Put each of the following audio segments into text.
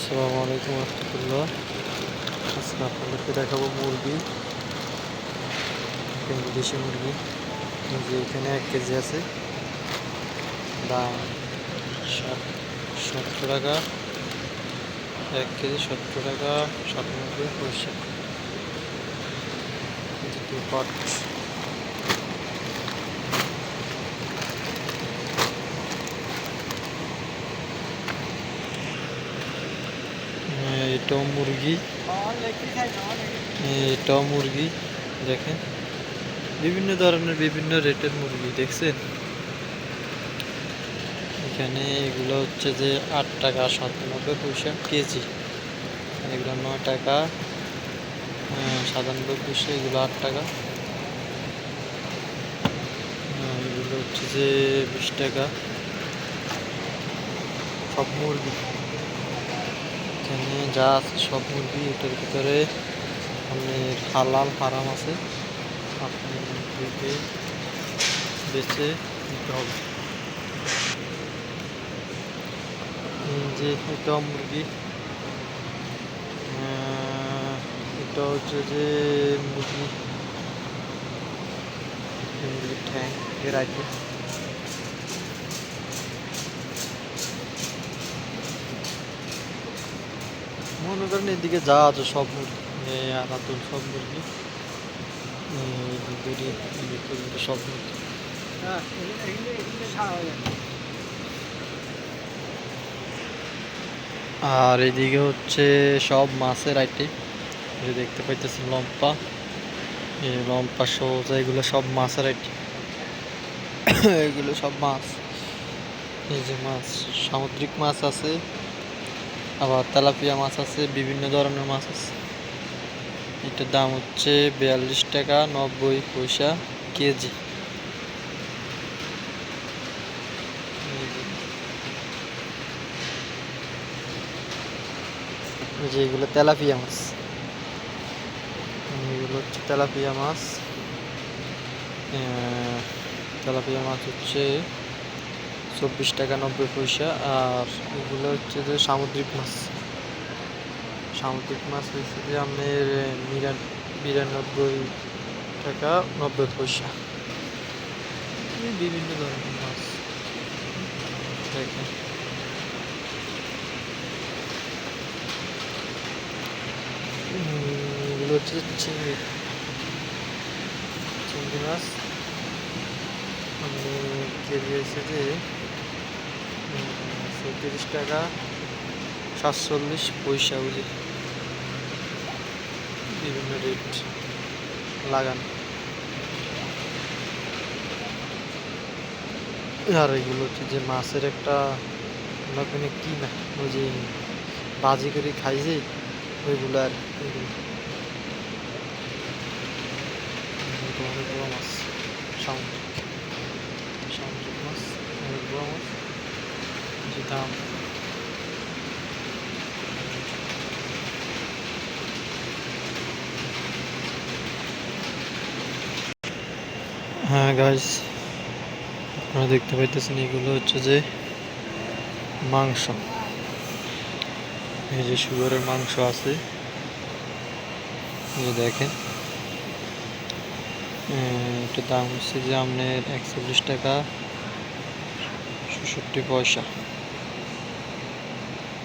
আসসালামু আলাইকুম রহমতুল্লাহ। আজকে আপনাদেরকে দেখাবো মুরগি, দেশি মুরগি। যে এখানে 1 কেজি আছে, দাম 17 টাকা। 1 কেজি 17 টাকা 97 পয়সা। পট এটাও মুরগি, এটাও মুরগি। দেখেন বিভিন্ন ধরনের বিভিন্ন রেটের মুরগি দেখছেন। এখানে এগুলো হচ্ছে যে 8 টাকা 97 পয়সা কেজি, এগুলো 9 টাকা 97 পয়সা, এগুলো 8 টাকা। এগুলো হচ্ছে যে 20 টাকা সব মুরগি। এখানে যা আছে সব মুরগি, এটার ভিতরে আপনার হালাল হারাম আছে, আপনি দেখে বেছে নিতে হবে। যে এটা মুরগি, এটা হচ্ছে যে মুরগির ঠ্যাং এর আইটেম। মনে করেন এদিকে যা আছে সব মুরগি, আলাদুল সব মুরগি, সব মুরগি। আর এদিকে হচ্ছে সব মাছের আইটেম, যে দেখতে পাইতেছেন লম্পা, লম্পা সোজা, এগুলো সব মাছের আইটেম। এগুলো সব মাছ, এই যে মাছ, সামুদ্রিক মাছ আছে, আবার তেলাপিয়া মাছ আছে, বিভিন্ন ধরনের মাছ আছে। এটার দাম হচ্ছে 42 টাকা 90 পয়সা কেজি। যে এগুলো তেলাপিয়া মাছ, এগুলো হচ্ছে তেলাপিয়া মাছ। তেলাপিয়া মাছ হচ্ছে 24 টাকা 90 পয়সা। আর এগুলো হচ্ছে যে সামুদ্রিক মাছ, সামুদ্রিক মাছ হচ্ছে যে আপনার 92 টাকা 90 পয়সা। বিভিন্ন ধরনের মাছ দেখেন। এগুলো হচ্ছে চিংড়ি, চিংড়ি মাছ। কেজি হয়েছে যে 37 টাকা 47 পয়সা, বুঝি বিভিন্ন রেট লাগানো। আর এগুলো হচ্ছে যে মাছের একটা ওখানে কি না, ওই যে বাজি করে খাই যে ওইগুলো। আর এগুলো অনেক বড় মাছ, সামুদ্রিক সামুদ্রিক মাছ, অনেক বড় মাছ, যে দাম। হ্যাঁ গাইস, আপনারা দেখতে পাইতেছেন এগুলো হচ্ছে যে মাংস, এই যে শুয়োরের মাংস আছে, এই দেখেন। এটার দাম হচ্ছে যে আপনার 41 টাকা 66 পয়সা।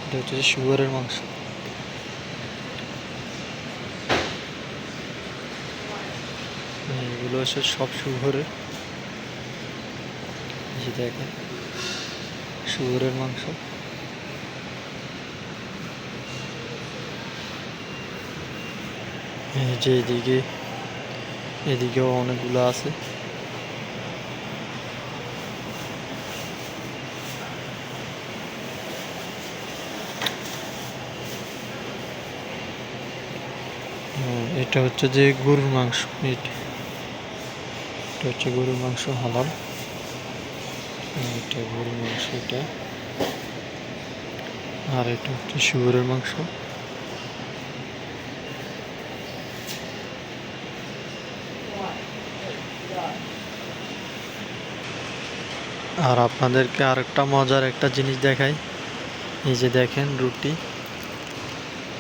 এটা হচ্ছে যে শুয়োরের মাংস। এগুলো হচ্ছে সব শুয়োরের, যে দেখেন শুয়োরের মাংস। এই যে এদিকেও অনেকগুলো আছে। এটা হচ্ছে যে গরুর মাংস, এটা হচ্ছে গরুর মাংস হালাল। এটা গরুর মাংস, এটা। আর এটা হচ্ছে শুয়োরের মাংস। আর আপনাদেরকে আরেকটা মজার একটা জিনিস দেখাই, এই যে দেখেন রুটি,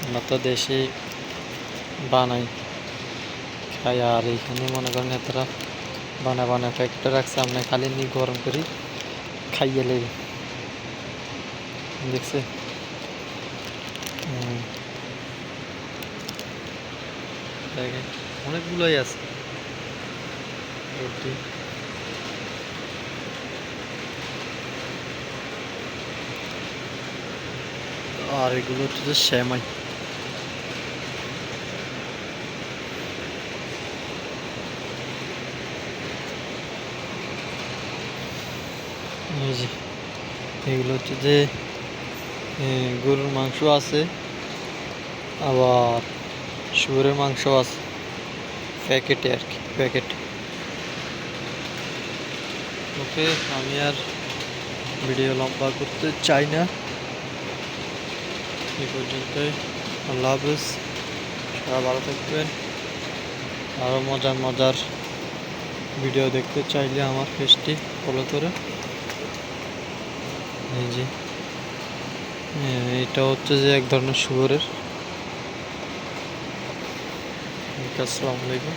আমরা তো দেশে বানাই খাই, আর এইখানে মনে করেন এতটা বানা প্যাকেটে রাখছে, আপনি খালি নি গরম করি খাইয়ে লেগে দেখছে। দেখেন অনেকগুলোই আছে রুটি। আর এগুলো হচ্ছে যে সেমাই। এই যে এগুলো হচ্ছে যে গরুর মাংস আছে, আবার শুয়োরের মাংস আছে প্যাকেটে আর কি, প্যাকেটে। ওকে, আমি আর ভিডিও লম্বা করতে চাই না, এই পর্যন্তই। আল্লাহ হাফেজ, সবাই ভালো থাকবেন। আরও মজার মজার ভিডিও দেখতে চাইলে আমার পেজটি ফলো করে। এই যে এটা হচ্ছে যে এক ধরনের শুয়োরের। আসসালামু আলাইকুম।